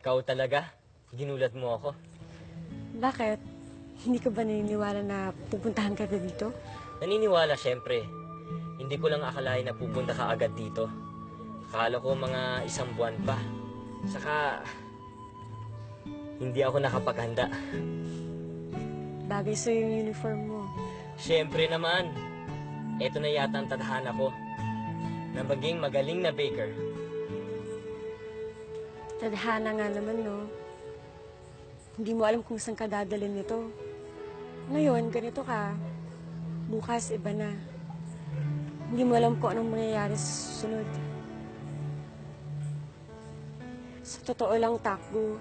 Ikaw talaga? Ginulat mo ako. Bakit? Hindi ka ba naniniwala na pupuntahan ka na dito? Naniniwala, syempre. Hindi ko lang akalain na pupunta ka agad dito. Akala ko mga 1 buwan pa. Saka, hindi ako nakapaghanda. Bagay sa'yo yung uniform mo. Syempre naman, eto na yata ang tadhana ko na maging magaling na baker. Tadhana nga naman, no? Hindi mo alam kung saan ka dadalhin nito. Ngayon, ganito ka. Bukas, iba na. Hindi mo alam kung anong mangyayari sa susunod. Sa totoo lang, Takbo,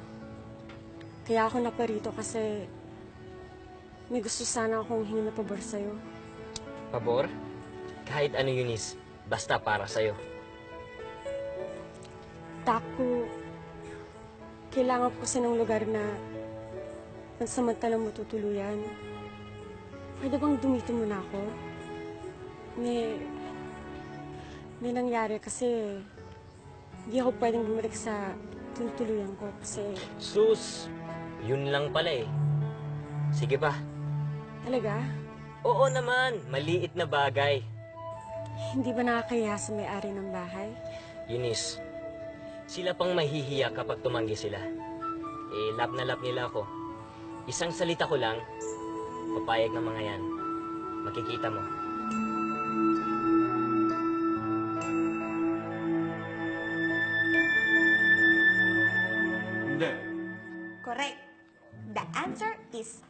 kaya ako naparito kasi may gusto sana akong hingin na pabor sa'yo. Pabor? Kahit ano, Eunice. Basta para sa'yo. Takbo, kailangan ko kasi ng lugar na pansamantalang matutuluyan. Pwede bang dumito mo na ako? May nangyari kasi hindi ako pwedeng bumalik sa tinutuluyan ko kasi... Sus! Yun lang pala eh. Sige pa. Talaga? Oo naman, maliit na bagay. Hindi ba nakakaya sa may-ari ng bahay? Eunice, sila pang mahihiya kapag tumanggi sila. Eh, love na love nila ako. Isang salita ko lang, papayag ng mga yan. Makikita mo. Hindi. Correct. The answer is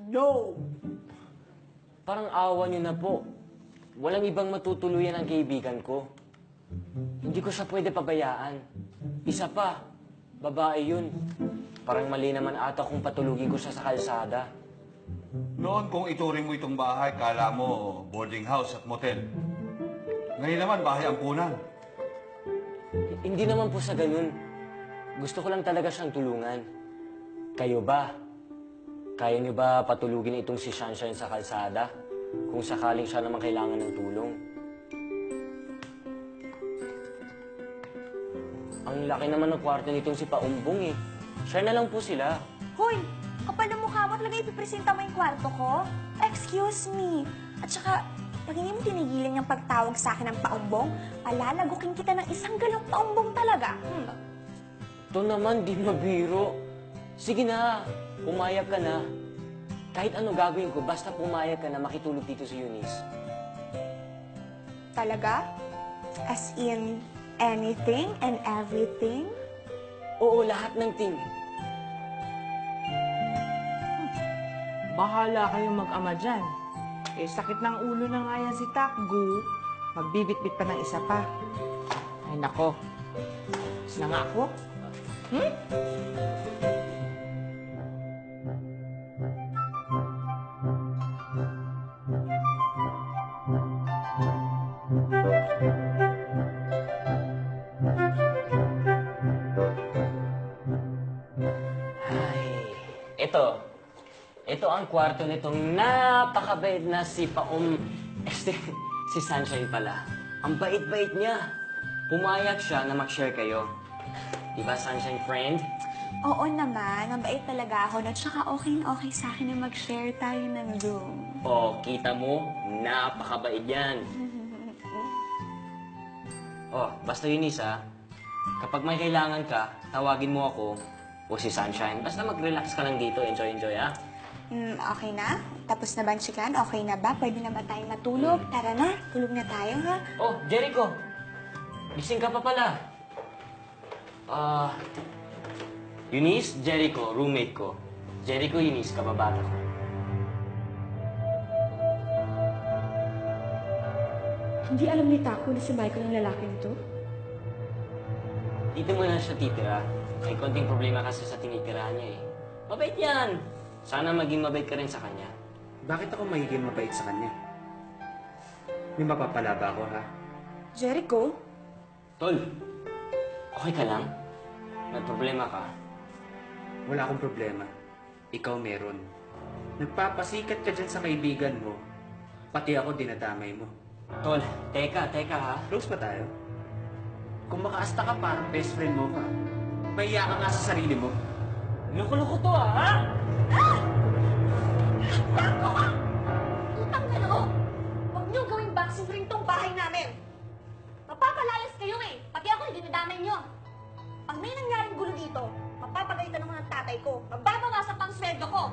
no. Parang awa niyo na po. Walang ibang matutuluyan ang kaibigan ko. Hindi ko siya pwede pabayaan. Isa pa, babae yun. Parang mali naman ata kung patulugin ko siya sa kalsada. Noon kung ituring mo itong bahay, kala mo boarding house at motel. Ngayon naman, bahay ampunan. Hindi naman po sa ganun. Gusto ko lang talaga siyang tulungan. Kayo ba? Kaya niyo ba patulugin itong si Sunshine sa kalsada? Kung sakaling siya naman kailangan ng tulong. Ang laki naman ng kwarto nitong si Paumbong eh. Share na lang po sila. Hoy, kapal ng mukha mo, talaga ipipresenta mo yung kwarto ko? Excuse me. At saka, pag hindi mo tinigilan yung pagtawag sa akin ng paumbong, palalagukin kita ng 1 galong paumbong talaga. Ito naman, di mabiro. Sige na, pumayag ka na. Kahit ano gagawin ko, basta pumayag ka na makitulog dito si Eunice. Talaga? As in, anything and everything? Oo, lahat ng team. Bahala kayong mag-ama dyan. Eh, sakit ng ulo na nga yan si Takgu. Magbibit-bit pa ng isa pa. Ay, nako. Is na nga ako. Ay, ito ang kwarto nitong napakabait na si si Sunshine pala. Ang bait-bait niya. Pumayag siya na mag-share kayo. Diba, Sunshine friend? Oo naman, mabait talaga ako. At saka okay na okay sa akin na mag-share tayo ng room. O, kita mo, napakabait yan. Basta Eunice ha, kapag may kailangan ka, tawagin mo ako o si Sunshine. Basta mag-relax ka lang dito, enjoy ha. Okay na? Tapos na ba ang chikan? Okay na ba? Pwede na ba tayo matulog? Tara na, tulog na tayo ha? Oh, Jericho! Gising ka pa pala. Eunice, Jericho, roommate ko. Jericho, Eunice, kababata ko. Hindi alam ni Taco na si Michael ang lalaki nito? Dito muna siya titira. May konting problema kasi sa tinitirahan niya eh. Mabait yan! Sana maging mabait ka rin sa kanya. Bakit ako magiging mabait sa kanya? May mapapala ba ako, ha? Jericho? Tol, okay ka lang? May problema ka? Wala akong problema. Ikaw meron. Nagpapasikat ka dyan sa kaibigan mo. Pati ako dinadamay mo. Tol, teka ha. Close pa tayo? Kung makaasta ka, parang best friend mo ka. Mahiya ka nga sa sarili mo. Loko-loko to ha? Utang na loob! Huwag niyong gawing boxing ring tong bahay namin. Mapapalayas kayo eh. Pati ako, hindi nadamay niyo. Pag may nangyaring gulo dito, mapapagalitan naman ng tatay ko. Mababawasan pang sweldo ko.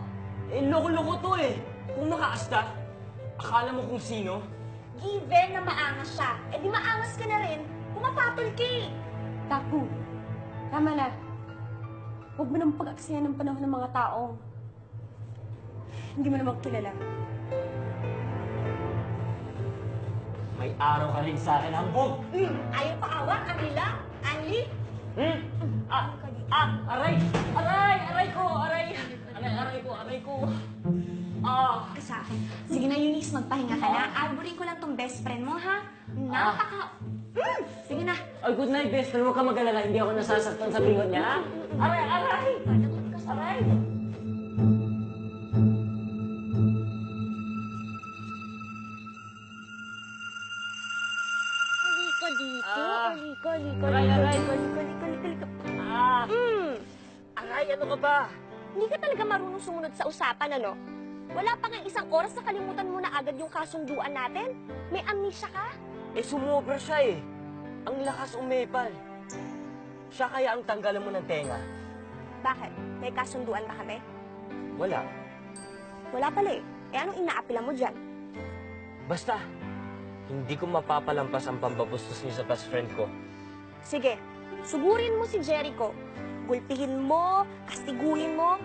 Eh, loko-loko to eh. Kung nakaasta, akala mo kung sino? Given na maangas siya, eh di maangas ka na rin kung mapatol ka eh. Taku, tama na. Huwag mo nang pag-aksaya ng panahon ng mga taong hindi mo naman kilala. May araw ka rin sa akin, hambog! Ayaw pa awa, Anila, Anli. Aray! Aray! Aray ko! Aray! Aray ko! Sa akin. Sige na, Eunice, magpahinga ka na. Alburin ko lang tong best friend mo, ha? Sige na. Ay, good night, best friend. Huwag ka mag-alala. Hindi ako nasasaktan sa bingon niya, ha? Aray! Aray! Aray! Halika dito. Halika. Aray! Halika. Aray! Ano ka ba? Hindi ka talaga marunong sumunod sa usapan, ano? Wala pa nga isang oras na kalimutan mo na agad yung kasunduan natin. May amnesia ka? Eh, sumobra siya eh. Ang lakas umepal. Siya kaya ang tanggalan mo ng tenga? Bakit? May kasunduan ba kami? Wala. Wala pala eh. Eh anong inaapila mo dyan? Basta, hindi ko mapapalampas ang pambabustos niyo sa best friend ko. Sige, sugurin mo si Jericho. Gulpihin mo, kastiguhin mo.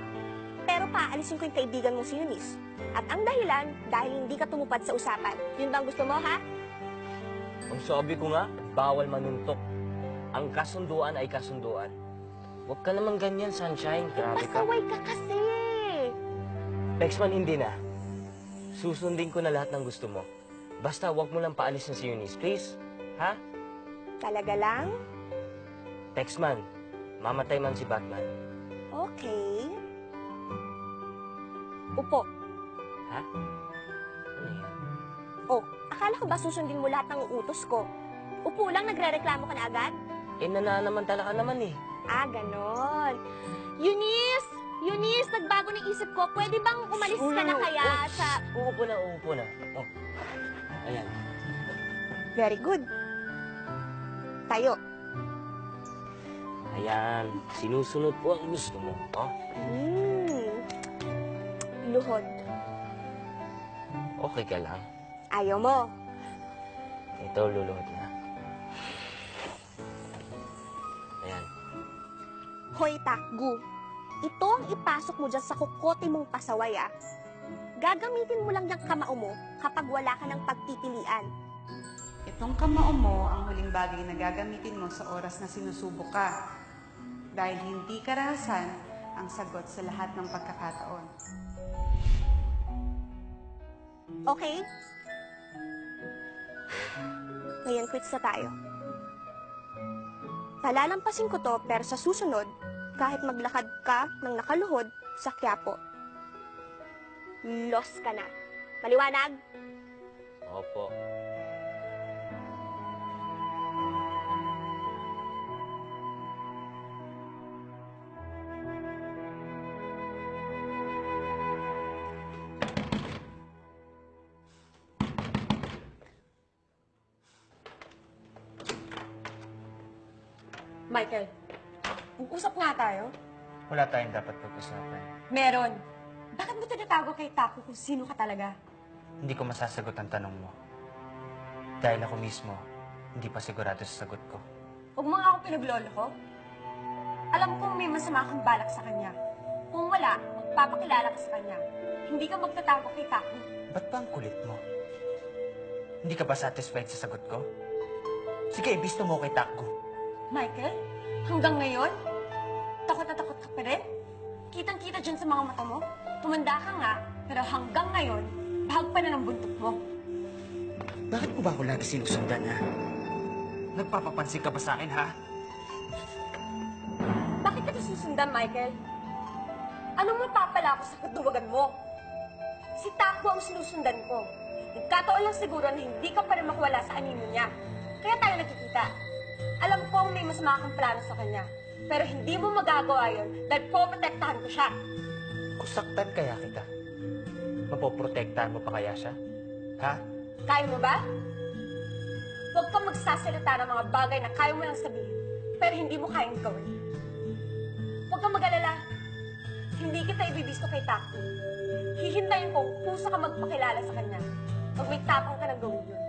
Pero paalisin ko yung kaibigan mo si Eunice. At ang dahilan, dahil hindi ka tumupad sa usapan. Yun ba ang gusto mo, ha? Ang sabi ko nga, bawal manuntok. Ang kasunduan ay kasunduan. Huwag ka naman ganyan, Sunshine. Grabe ka. Pasaway ka kasi. Pexman, hindi na. Susundin ko na lahat ng gusto mo. Basta huwag mo lang paalisin si Eunice, please. Ha? Talaga lang? Pexman, mamatay man si Batman. Okay. Upo. Ha? Ano yan? Oh, akala ko ba susundin mo lahat ng utos ko? Upo lang, nagre-reklamo ka na agad? Eh, nananamantala ka naman eh. Ah, ganon. Eunice! Eunice, nagbago ng isip ko. Pwede bang umalis ka na kaya sa... Uupo na. Oh. Ayan. Very good. Tayo. Ayan. Sinusunod po ang gusto mo. Oh. Luhod. Okay ka lang. Ayaw mo. Ito, luluhod na. Ayan. Hoy, Takgu. Ito ang ipasok mo dyan sa kukote mong pasaway, ah. Gagamitin mo lang yung kamao mo kapag wala ka ng pagpipilian. Itong kamao mo ang huling bagay na gagamitin mo sa oras na sinusubok ka. Dahil hindi karahasan ang sagot sa lahat ng pagkakataon. Okay? Ngayon, quits na tayo. Palalampasin ko to, pero sa susunod, kahit maglakad ka ng nakaluhod sa Quiapo, lost ka na. Maliwanag? Opo. Michael, usap nga tayo. Wala tayong dapat pag-usapan. Meron. Bakit mo tinatago kay Taku kung sino ka talaga? Hindi ko masasagot ang tanong mo. Dahil ako mismo, hindi pa sigurado sa sagot ko. Huwag mo nga ako pinaglolo ko. Alam kong may masama kang balak sa kanya. Kung wala, magpapakilala ka sa kanya. Hindi ka magtatago kay Taku. Ba't ba ang kulit mo? Hindi ka ba satisfied sa sagot ko? Sige, ibisto mo kay Takgo. Michael, hanggang ngayon, takot na takot ka pa rin? Kitang-kita dyan sa mga mata mo. Tumanda ka nga, pero hanggang ngayon, bahag pa na ng buntot mo. Bakit ko ba ako lagi sinusundan, ha? Nagpapapansin ka ba sa akin, ha? Bakit ka susundan, Michael? Anong mapapala ko sa kaduwagan mo? Si Taku ang sinusundan ko. Nagkataon lang siguro na hindi ka pa rin makuwala sa anino niya. Kaya tayo nakikita. Alam ko may masama kang plano sa kanya. Pero hindi mo magagawa yun dahil poprotektahan ko siya. Kung saktan kaya kita, mapoprotektahan mo pa kaya siya? Ha? Kaya mo ba? Huwag kang magsasalita ng mga bagay na kaya mo lang sabihin, pero hindi mo kayang gawin. Huwag kang mag-alala. Hindi kita ibibisto kay Taco. Hihintayin ko kung puso ka magpakilala sa kanya. Pag may tapang ka na gawin yun.